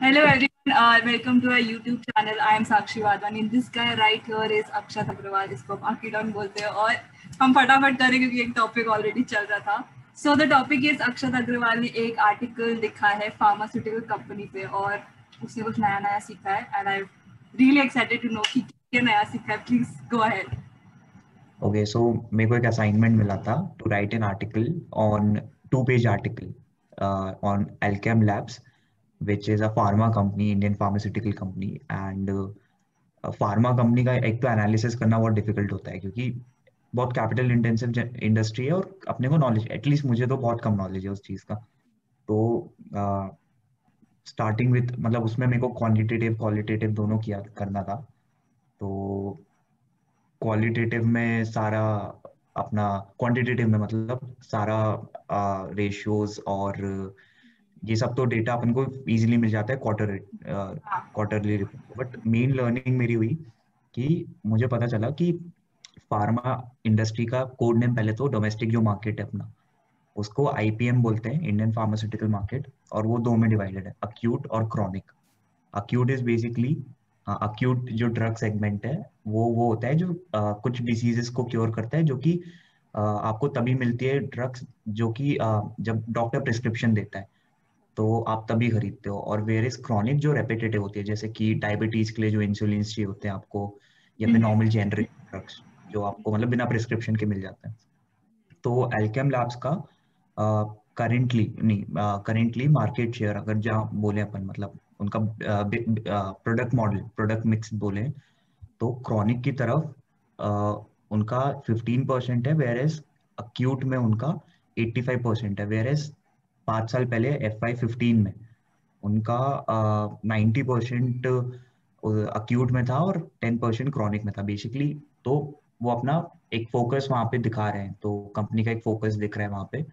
Hello everyone, welcome to our YouTube channel. I am Sakshi Wadhwani. This guy right here is Akshat Agrawal. इसको हम आकीडॉन बोलते हैं और हम फटाफट करें क्योंकि एक टॉपिक ऑलरेडी चल रहा था. So the topic is अक्षत अग्रवाल ने एक आर्टिकल लिखा है फार्मास्यूटिकल कंपनी पे और उसने कुछ नया सीखा है and I'm really excited to know कि क्या नया सीखा है. Please go ahead. Okay, so मेरे को एक असाइनमेंट मिला था to write an article on 2-page article on Alchem Labs, which is a pharma company, Indian pharmaceutical company, and pharma company का एक तो एनालिसिस करना बहुत डिफिकल्ट होता है क्योंकि बहुत कैपिटल इंटेंसिव इंडस्ट्री है और अपने को नॉलेज, एटलीस्ट मुझे तो बहुत कम नॉलेज है उस चीज़ का. तो स्टार्टिंग विथ मतलब उसमें मेरे को क्वांटिटेटिव क्वालिटेटिव दोनों किया करना था. तो क्वालिटेटिव में सारा अपना, क्वांटिटेटिव में मतलब सारा रेशियोज और ये सब तो डेटा अपन को इजीली मिल जाता है quarterly report. But main learning मेरी हुई कि मुझे पता चला कि फार्मा इंडस्ट्री का कोड नेम, पहले तो डोमेस्टिक जो मार्केट है अपना, उसको आईपीएम बोलते हैं, इंडियन फार्मास्यूटिकल मार्केट, और वो दो में डिवाइडेड है, अक्यूट और chronic. Acute is basically, acute जो ड्रग सेगमेंट है वो होता है जो कुछ डिसीजेस को क्योर करता है, जो कि आपको तभी मिलती है ड्रग्स जो कि जब डॉक्टर प्रिस्क्रिप्शन देता है तो आप तभी खरीदते हो. और वेयर इज क्रॉनिक जो रेपिटेटिव होती है, जैसे कि डायबिटीज के लिए जो इंसुलिन चाहिए होते हैं आपको, या फिर नॉर्मल जेनरिक ड्रग्स जो आपको मतलब बिना प्रिस्क्रिप्शन के मिल जाते हैं. तो अल्केम लैब्स का करेंटली मार्केट शेयर अगर जहाँ बोले अपन, मतलब उनका प्रोडक्ट मॉडल, प्रोडक्ट मिक्स बोले, तो क्रॉनिक की तरफ उनका 15% है, वेयर एज अक्यूट में उनका 85% है. वेयर एज 5 साल पहले FY15 में उनका 90% अक्यूट में था और 10% क्रॉनिक में था बेसिकली. तो वो अपना एक फोकस वहाँ पे दिखा रहे हैं, तो कंपनी का एक फोकस दिख रहा है वहाँ पे.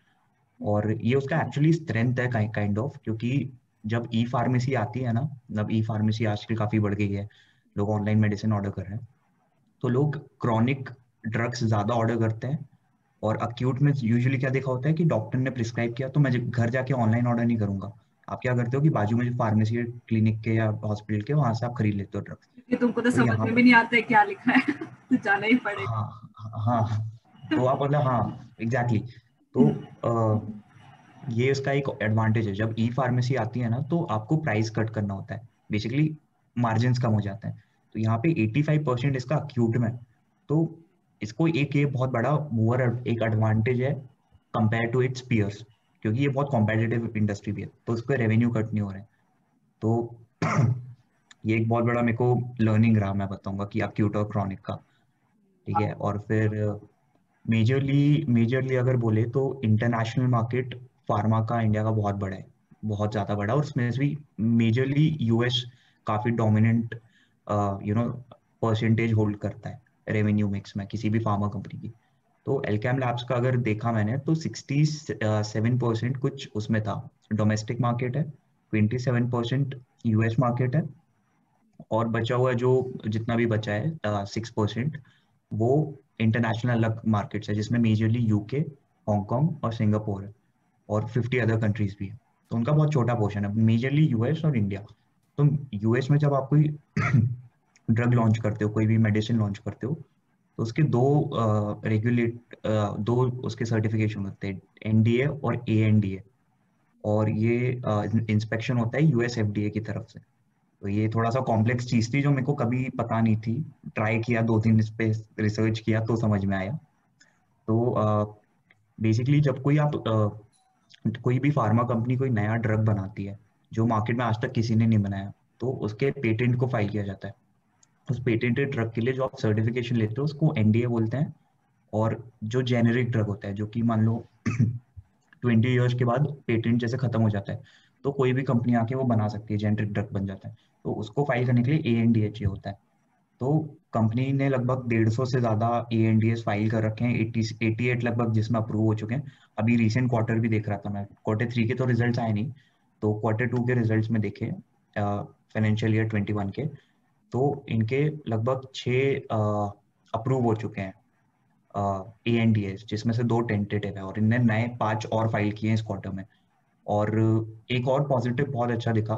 और ये उसका एक्चुअली स्ट्रेंथ है काइंड ऑफ, क्योंकि जब ई फार्मेसी आती है ना, मतलब ई फार्मेसी आजकल काफी बढ़ गई है, लोग ऑनलाइन मेडिसिन ऑर्डर कर रहे हैं, तो लोग क्रॉनिक ड्रग्स ज्यादा ऑर्डर करते हैं. और अक्यूट में यूजुअली क्या देखा होता है कि डॉक्टर ने प्रिस्क्राइब किया तो मैं घर जाके ऑनलाइन ऑर्डर नहीं करूंगा. आप क्या करते हो कि बाजू में जो फार्मेसी है क्लिनिक के या हॉस्पिटल के, वहां से आप खरीद लेते हो ड्रग्स. ये तुमको तो तो समझ यहाँ में पे भी नहीं आता है क्या लिखा है. तो जाना ही पड़ेगा. हाँ, तो आप मतलब हाँ एग्जैक्टली. तो ये उसका एक एडवांटेज है. जब ई फार्मेसी आती है ना तो आपको प्राइस कट करना होता है, बेसिकली मार्जिन कम हो जाते हैं. तो यहाँ पे 85% इसका अक्यूट में, तो इसको एक ये बहुत बड़ा मूवर, एक एडवांटेज है कंपेयर टू इट्स पीयर्स, क्योंकि ये बहुत कॉम्पिटिटिव इंडस्ट्री भी है, तो उसको रेवेन्यू कट नहीं हो रहे हैं. तो ये एक बहुत बड़ा मेरे को लर्निंग रहा, मैं बताऊंगा कि अक्यूट और क्रॉनिक का. ठीक है. और फिर मेजरली अगर बोले तो इंटरनेशनल मार्केट फार्मा का इंडिया का बहुत बड़ा है, बहुत ज्यादा बड़ा. और उसमें भी मेजरली यूएस काफी डोमिनेंट परसेंटेज होल्ड करता है रेवेन्यू मिक्स में किसी भी फार्मा कंपनी की. तो एल्केम लैब्स का अगर देखा मैंने तो 67% कुछ उसमें था डोमेस्टिक मार्केट है, 27% यूएस मार्केट है, और बचा हुआ जो जितना भी बचा है 6% वो इंटरनेशनल अलग मार्केट्स है, जिसमें मेजरली यूके, हांगकांग और सिंगापुर है, और 50 अदर कंट्रीज भी है. तो उनका बहुत छोटा पोर्शन है, मेजरली यूएस और इंडिया. तो यूएस में जब आप कोई ड्रग लॉन्च करते हो, कोई भी मेडिसिन लॉन्च करते हो, तो उसके दो उसके सर्टिफिकेशन होते हैं, एनडीए और एएनडीए. और ये इंस्पेक्शन होता है यूएस एफडीए की तरफ से. तो ये थोड़ा सा कॉम्प्लेक्स चीज थी जो मेरे को कभी पता नहीं थी. ट्राई किया, 2 दिन इस पे रिसर्च किया तो समझ में आया. तो बेसिकली जब कोई भी फार्मा कंपनी कोई नया ड्रग बनाती है जो मार्केट में आज तक किसी ने नहीं बनाया, तो उसके पेटेंट को फाइल किया जाता है. उस पेटेंटेड ड्रग के लिए जो आप सर्टिफिकेशन लेते हो उसको एनडीए बोलते हैं. और जो जेनेरिक ड्रग होता है, जो कि मान लो 20 ईयर्स के बाद पेटेंट जैसे खत्म हो जाता है, तो कोई भी कंपनी आके वो बना सकती है, जेनेरिक ड्रग बन जाता है. तो उसको फाइल करने के लिए एएनडीए चाहिए होता है. तो कंपनी ने लगभग 150 से ज्यादा एएनडीएस फाइल कर रखे हैं, 88 लगभग जिसमें अप्रूव हो चुके हैं. अभी रिसेंट क्वार्टर भी देख रहा था मैं, Q3 के तो रिजल्ट आए नहीं, तो Q2 के रिजल्ट में देखे फाइनेंशियल ईयर 21 के, तो इनके लगभग 6 अप्रूव हो चुके हैं एएनडीएस, जिसमें से 2 टेंटेटिव है, और इनने नए 5 और फाइल किए हैं इस क्वार्टर में. और एक और पॉजिटिव बहुत अच्छा दिखा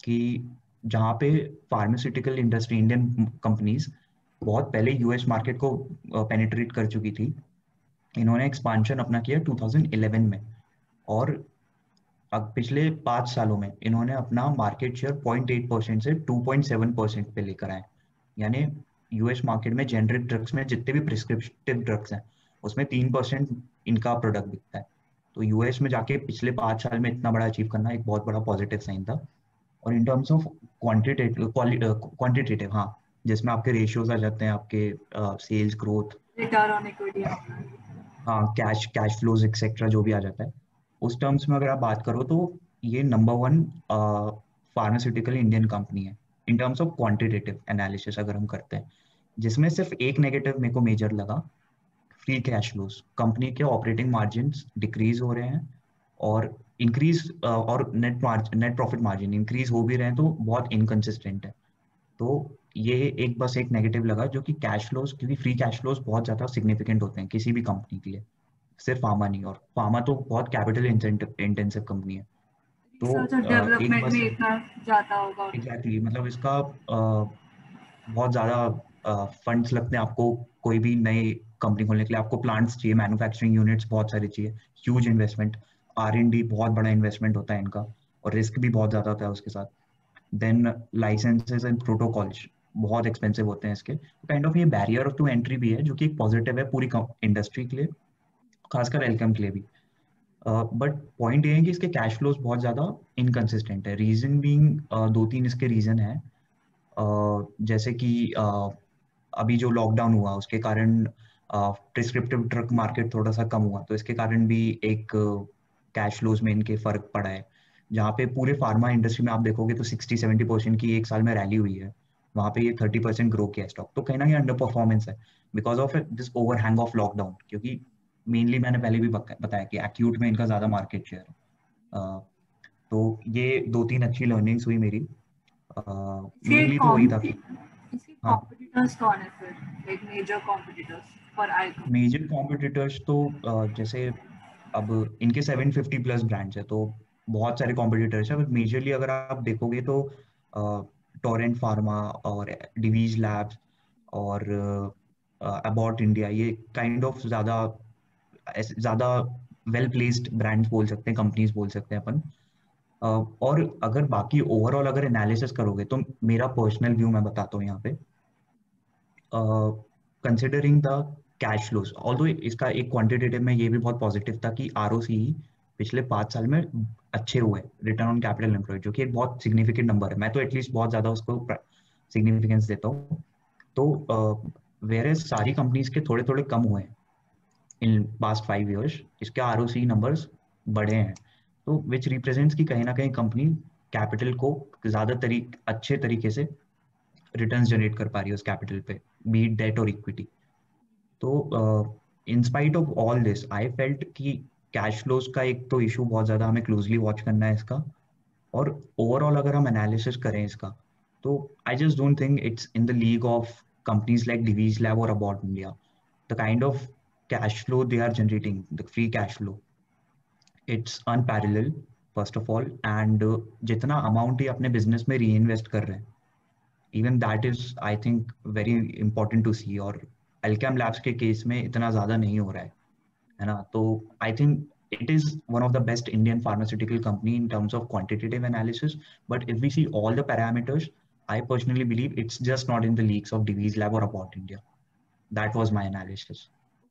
कि जहाँ पे फार्मास्यूटिकल इंडस्ट्री, इंडियन कंपनीज बहुत पहले यूएस मार्केट को पेनिट्रेट कर चुकी थी, इन्होंने एक्सपांशन अपना किया 2011 में, और अब पिछले 5 सालों में इन्होंने अपना मार्केट शेयर 0.8% से 2.7% पे लेकर आए। यानी यूएस मार्केट में जेनरिक ड्रग्स में जितने भी प्रिस्क्रिप्टिव ड्रग्स हैं उसमें 3% इनका प्रोडक्ट बिकता है। तो यूएस में जाके पिछले 5 साल में इतना बड़ा अचीव करना एक बहुत बड़ा पॉजिटिव साइन था। और इन टर्म्स ऑफ क्वांटिटेटिव, हाँ, जिसमें आपके रेशियोज आ जाते हैं, आपके sales growth, return on equity, हाँ, कैश कैश फ्लोज एक्सेट्रा जो भी आ जाता है, उस टर्म्स में अगर आप बात करो तो ये नंबर 1 फार्मास्यूटिकल इंडियन कंपनी है in terms of quantitative analysis अगर हम करते हैं। जिसमें सिर्फ एक नेगेटिव मेरे को मेजर लगा, फ्री कैश फ्लोज। कंपनी के ऑपरेटिंग मार्जिन्स डिक्रीज हो रहे हैं और इंक्रीज, और नेट प्रॉफिट मार्जिन इंक्रीज हो भी रहे हैं तो बहुत इनकंसिस्टेंट है। तो ये एक बस एक नेगेटिव लगा, जो कि कैश फ्लोज, क्योंकि फ्री कैश फ्लोज बहुत ज्यादा सिग्निफिकेंट होते हैं किसी भी कंपनी के लिए, सिर्फ फार्मा नहीं, और फार्मा तो बहुत कैपिटल इंटेंसिव कंपनी है। तो रिसर्च और एक डेवलपमेंट बस में इतना जाता होगा। एग्जैक्टली, मतलब इसका बहुत ज्यादा फंड्स लगते हैं आपको कोई भी नई कंपनी खोलने के लिए। आपको प्लांट्स चाहिए, मैन्युफैक्चरिंग यूनिट्स बहुत सारी चाहिए, ह्यूज इन्वेस्टमेंट, R&D बहुत बड़ा इन्वेस्टमेंट होता है इनका, और रिस्क भी बहुत ज्यादा होता है उसके साथ। देन लाइसेंसेस एंड प्रोटोकॉल्स बहुत एक्सपेंसिव होते हैं इसके। काइंड ऑफ ये बैरियर टू एंट्री भी है, जो कि एक पॉजिटिव है पूरी इंडस्ट्री के लिए, खासकर एल्केम के लिए भी। बट पॉइंट ये है कि इसके कैश फ्लोज बहुत ज्यादा इनकंसिस्टेंट है। रीजन बीइंग, 2-3 इसके रीजन है। जैसे कि अभी जो लॉकडाउन हुआ उसके कारण प्रिस्क्रिप्टिव ड्रग मार्केट थोड़ा सा कम हुआ, तो इसके कारण भी एक कैश फ्लोज में इनके फर्क पड़ा है। जहाँ पे पूरे फार्मा इंडस्ट्री में आप देखोगे तो 60-70% की एक साल में रैली हुई है, वहाँ पे ये 30% ग्रो किया स्टॉक। तो कहीं ना कहीं अंडर परफॉर्मेंस है because of this over hang of lockdown, क्योंकि मेनली मैंने पहले भी बताया कि एक्यूट में इनका ज्यादा मार्केट शेयर है। तो ये 2-3 अच्छी लर्निंग्स हुई मेरी। इसके मेनली तो वही कॉम था कि इसके हाँ, कॉम्पिटिटर्स कौन है फिर, like major competitors for Icon? Major competitors तो जैसे अब इनके 750 प्लस ब्रांड्स है, तो बहुत सारे कॉम्पिटिटर्स हैं, बट मेजरली अगर आप देखोगे तो टोरेंट फार्मा और डिवीज लैब्स और अबॉट इंडिया, ये काइंड ऑफ ज्यादा वेल प्लेस्ड ब्रांड्स बोल सकते हैं, कंपनीज बोल सकते हैं अपन। और अगर बाकी ओवरऑल अगर एनालिसिस करोगे तो मेरा पर्सनल व्यू मैं बताता हूँ यहाँ पे, considering the cash flows, although इसका एक क्वांटिटेटिव में ये भी बहुत पॉजिटिव था कि ROCE पिछले 5 साल में अच्छे हुए, रिटर्न ऑन कैपिटल एम्प्लॉयड, जो कि एक बहुत सिग्निफिकेंट नंबर है। मैं तो एटलीस्ट बहुत ज्यादा उसको सिग्निफिकेंस देता हूँ। तो वेरे सारी कंपनीज के थोड़े थोड़े कम हुए हैं इन पास्ट 5 years, इसके ROCE नंबर्स बढ़े हैं। तो विच रिप्रेजेंट्स कि कहीं ना कहीं कंपनी कैपिटल को ज्यादा अच्छे तरीके से रिटर्न्स जनरेट कर पा रही है उस कैपिटल पे, बीट डेट और इक्विटी। तो in spite of all this I felt कि कैश फ्लोज का एक तो इशू बहुत ज्यादा हमें क्लोजली वॉच करना है इसका, और ओवरऑल अगर हम एनालिसिस करें इसका, तो I just don't think it's in the league of companies like Divi's lab और Abbott India. The kind of cash flow they are generating, the free cash flow, it's unparalleled first of all, and जितना amount ही अपने business में reinvest कर रहे हैं, even that is I think very important to see. और Alkem labs के case में इतना ज्यादा नहीं हो रहा है ना। तो I think it is one of the best Indian pharmaceutical company in terms of quantitative analysis, but if we see all the parameters, I personally believe it's just not in the leagues of Divi's Lab or About India. That was my analysis.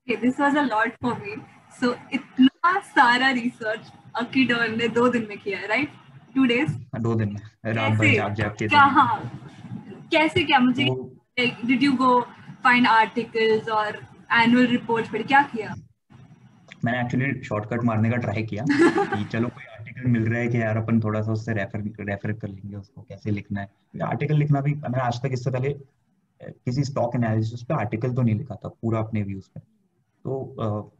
Okay, this was a lot for me. So इतना सारा research अकीडॉन ने 2 दिन में किया है, right? 2 days? 2 दिन में रात भर कैसे? जाग जाग के क्या? 2 दिन। हाँ, कैसे? क्या मुझे, वो like, did you go find articles और annual reports पढ़, क्या किया? मैंने एक्चुअली शॉर्टकट मारने का ट्राई किया कि चलो कोई आर्टिकल मिल रहा है कि यार अपन थोड़ा सा उससे रेफर कर लेंगे उसको, कैसे लिखना है। आर्टिकल लिखना भी मैंने आज तक इससे पहले किसी स्टॉक एनालिसिस पे आर्टिकल तो नहीं लिखा था पूरा अपने व्यूज पे, तो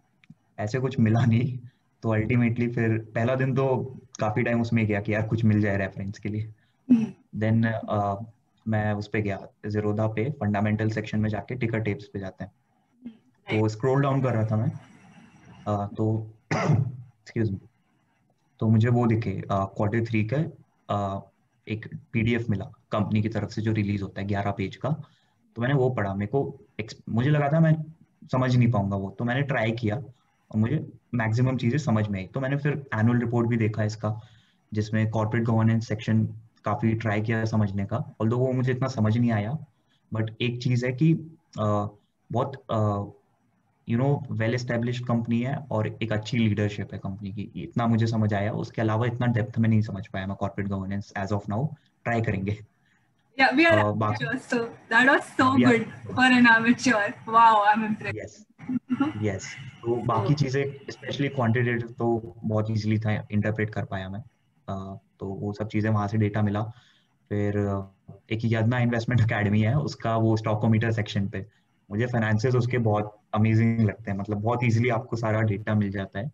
ऐसे कुछ मिला नहीं। तो अल्टीमेटली फिर पहला दिन तो काफी टाइम उसमें गया कि यार कुछ मिल जाए रेफरेंस के लिए। देन मैं उस पे गया जीरोधा पे, फंडामेंटल सेक्शन में जाके टिकर टेप्स पे जाते हैं, तो स्क्रॉल डाउन कर रहा था मैं, तो एक्सक्यूज मी, तो मुझे वो दिखे Q3 के एक PDF मिला कंपनी की तरफ से जो रिलीज होता है 11 पेज का, तो मैंने वो पढ़ा। मुझे लगा था मैं समझ नहीं पाऊंगा वो, तो मैंने ट्राई किया और मुझे मैक्सिमम चीजें समझ में आई। तो मैंने फिर एनुअल रिपोर्ट भी देखा इसका, जिसमें कॉर्पोरेट गवर्नेंस सेक्शन काफी ट्राई किया समझने का, ऑल्दो वो मुझे इतना समझ नहीं आया। बट एक चीज है कि बहुत वेल एस्टेब्लिश्ड कंपनी है और एक अच्छी लीडरशिप है कंपनी की, इतना मुझे समझ आया। उसके अलावा इतना डेप्थ में नहीं समझ पाया मैं corporate governance as of now. Try करेंगे। Yeah, we are बाकी amateurs, so that was so we are good for an amateur. Wow, I'm impressed. Yes yes. तो So, बाकी चीजें स्पेशली क्वांटिटेटिव तो बहुत इजीली था इंटरप्रेट कर पाया मैं। तो वो सब चीजें वहां से डेटा मिला। फिर एक यदना इन्वेस्टमेंट अकेडमी है, उसका वो स्टॉकोमीटर सेक्शन पे मुझे फाइनेंसेस उसके बहुत अमेजिंग लगते हैं, मतलब बहुत इजीली आपको सारा डेटा मिल जाता है,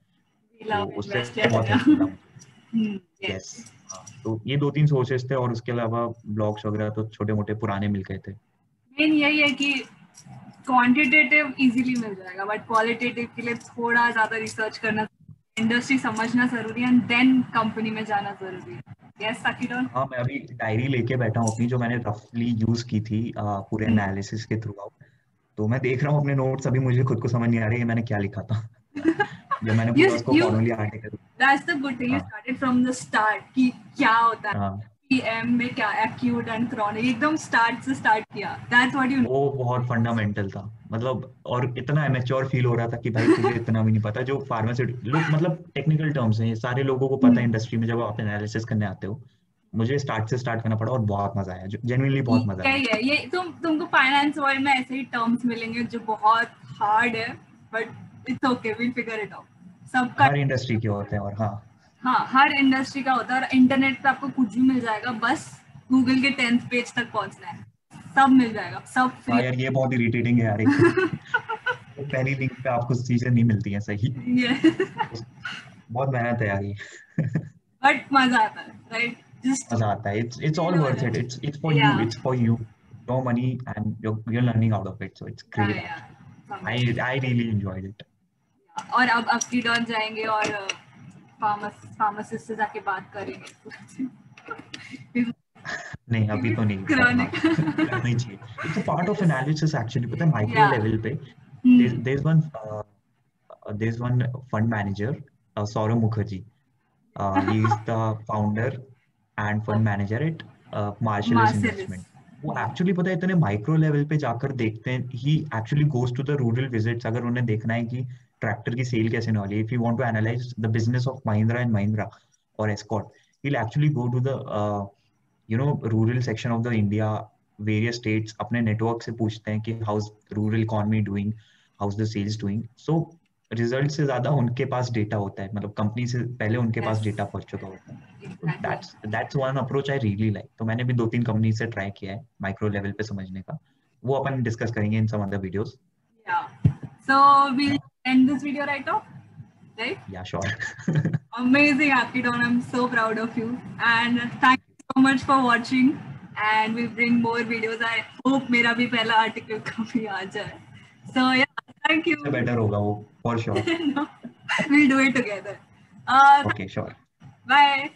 we तो love उससे investors. बहुत Yeah. हेल्प मिला मुझे। Yes. यस। हाँ, तो ये 2-3 सोर्सेस थे, और उसके अलावा ब्लॉग्स वगैरह तो छोटे मोटे पुराने मिल गए थे। मेन यही है कि क्वांटिटेटिव इजीली मिल जाएगा, बट क्वालिटेटिव के लिए थोड़ा ज्यादा रिसर्च करना, इंडस्ट्री समझना जरूरी है, एंड देन कंपनी में जाना जरूरी है. यस साकिब. हाँ, मैं अभी डायरी लेके बैठा हूँ अपनी, जो मैंने रफली यूज की थी पूरे एनालिसिस के थ्रू आउट। तो मैं देख रहा हूँ अपने नोट्स, अभी मुझे खुद को समझ नहीं आ रहा है मैंने क्या लिखा था जब मैंने पूरा उसको you formally article. That's the good thing. You हाँ started from the start कि क्या होता है हाँ, PM में, क्या एक्यूट एंड क्रॉनिक, एकदम स्टार्ट से स्टार्ट किया. That's what you. वो बहुत फंडामेंटल था मतलब, और इतना इमेच्योर फील हो रहा था कि भाई तुझे इतना भी नहीं पता। जो फार्मास्यूटिकल लोग, मतलब टेक्निकल टर्म्स हैं ये सारे लोगों को पता है इंडस्ट्री में, जब आप एनालिसिस करने आते हो। मुझे स्टार्ट से स्टार्ट करना पड़ा और बहुत मजा आया, जेन्युइनली बहुत मजा आया। यही है, ये तुमको फाइनेंस वर्ल्ड में ऐसे ही टर्म्स मिलेंगे जो बहुत हार्ड है, but it's okay, will figure it out. सबका हर इंडस्ट्री के होते हैं, और हाँ हाँ, हर इंडस्ट्री का होता है, और इंटरनेट पे आपको कुछ भी मिल जाएगा, बस गूगल के 10th पेज तक पहुंचना है, सब मिल जाएगा, सब हाँ फ्री. यार, ये बहुत इरिटेटिंग है यार, एक तो वो पहली लिंक पे आपको चीजें नहीं मिलती हैं सही। बहुत मेहनत है यार ये बट मजा आता है, राइट? जस्ट मजा आता है। It's all worth it, it's for या you, it's for you. No money and you're learning out of it, so it's great या actually. I really enjoyed it. और अब अपीडॉन जाएंगे और फार्मासिस्ट से जाके बात करेंगे. नहीं, अभी तो नहीं, बट हाँ क्रॉनिक. करना ही चाहिए। It's a part of analysis actually, पता है माइक्रो या. लेवल पे। there's one fund manager, Saurav Mukherjee. He is the founder and fund manager at Marshallese Marcellus. Investment. वो एक्चुअली पता है इतने माइक्रो लेवल पे जाकर देखते हैं। He actually goes to the rural visits, अगर उन्हें देखना है कि ट्रैक्टर की सेल कैसे होने वाली है। If you want to analyse the business of Mahindra and Mahindra और Escort, he will actually go to the rural section of the India, various states, अपने नेटवर्क से पूछते हैं कि how's rural economy doing, how's the sales doing. So result से ज्यादा उनके पास data होता है, मतलब कंपनी से पहले उनके पास डेटा पहुंच चुका होता है। तो that's one approach I really like. तो मैंने भी 2-3 कंपनी से ट्राई किया है माइक्रो लेवल पे समझने का, वो अपन डिस्कस करेंगे इन सम other videos. Yeah. So we'll end this video right now, right? Yeah sure Amazing, Apidon. I'm so proud of you. And thank you so much for watching. And we'll bring more videos. I hope मेरा भी पहला article कभी आ जाए. So yeah, thank you. Better होगा वो, for sure. No, we'll do it together. Okay sure. Bye.